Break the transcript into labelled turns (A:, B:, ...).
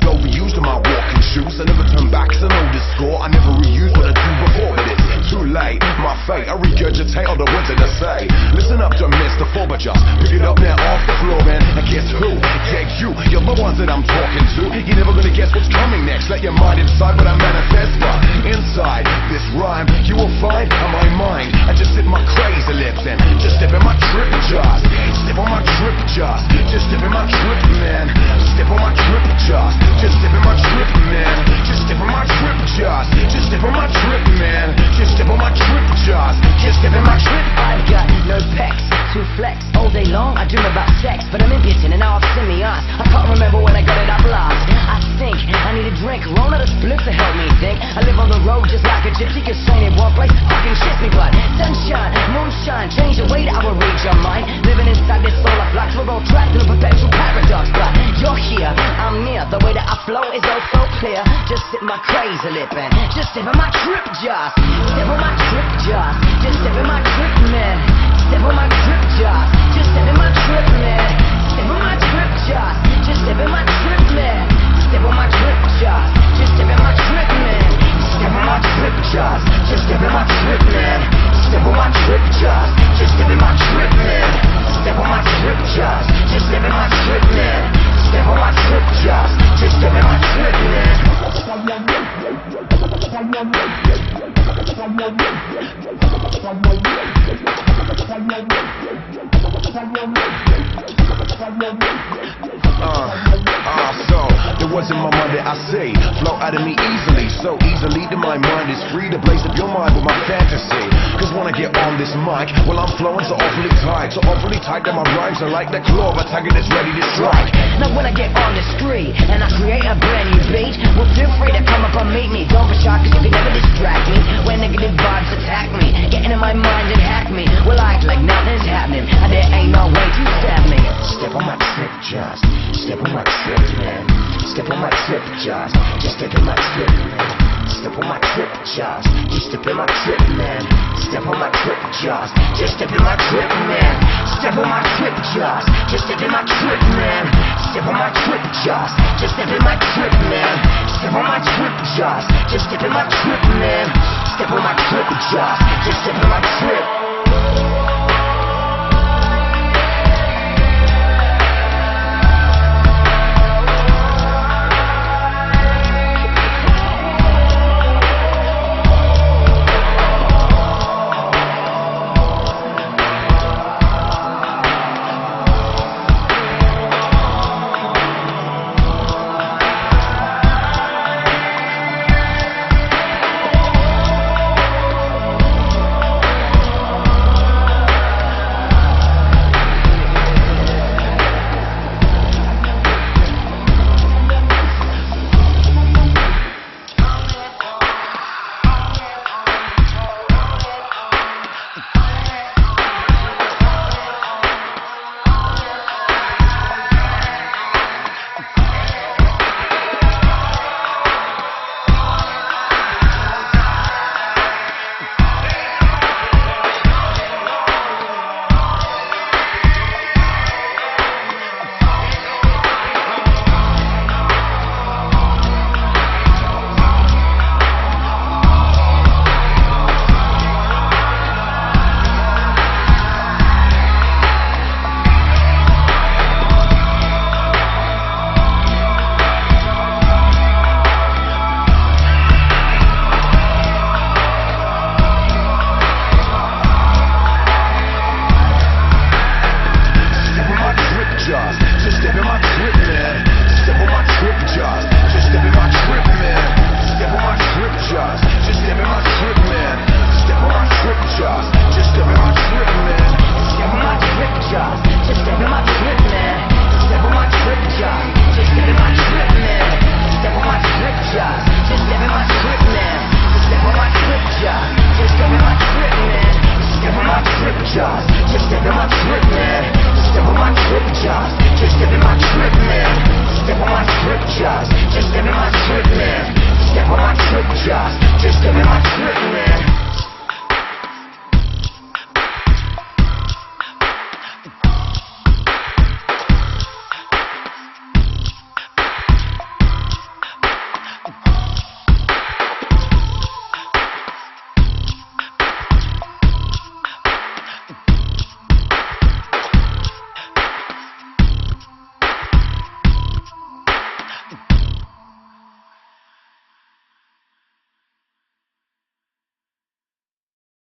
A: Overused in my walking shoes. I never turn back, so know the score. I never reuse what I do before, but it's too late. My fate, I regurgitate all the words that I say. Listen up, don't miss the fall, but just pick it up now off the floor, man. And guess who? Yeah, you're the ones that I'm talking to. You're never gonna guess what's coming next. Let your mind inside what I manifest, but inside this rhyme, you will find on my mind. I just sit my crazy lips and just step in my trip, just step on my trip, just step in my trip, man. Step on my trip, just step in my trip, man. Just step on my trip, just step on my trip, man. Just step on my trip, just step in my trip.
B: I've got no pecs to flex all day long. I dream about sex, but I'm impotent and now I've seen me eyes. I can't remember when I got it up last. I think I need a drink, roll out a split to help me think. I live on the road just like a gypsy, cause staying in one place fucking shits me, but sunshine, moonshine, change the way that I will read your mind. Living inside this solar flux, we're all trapped in a perpetual paradox, but you're here, I'm near. The way that I flow is all so clear. Just sit my crazy lip and just step in my trip, just step on my trip, just step in my trip, man. Step on my trip, just step in my trip, man. Step on my trip, just step in my trip, man. Step on my trip, just step in my trip, man. Step on my trip, just step in my trip, man. Step on my trip, just step in my trip, man. Step on my trip, just step in my trip, man. Step on my trip, just step in my trip, man.
A: So there wasn't my mind that I say flow out of me easily, so easily that my mind is free to blaze up your mind with my fantasy. Cause when I get on this mic, well I'm flowing so awfully tight that my rhymes are like the claw of a tiger that's ready to strike.
B: Now when I get on the street and I create a brand new beat, well feel free to come up and meet me. Don't be shy cause you can never distract me when negative vibes attack me. Get into my mind and hack me. Well I act like nothing's happening and there ain't no way to stab me.
A: Step on my trip, just step on my trip, man. Step on my trip, just step in my trip, man. Step on my trip, just step in my trip, man. Step on my trip, just step in my trip, man. Step on my trip, just step in my trip, man. Step on my trip, just step in my trip, man. Step on my trip, just step in my trip, man. Step on my trip, just step in my trip.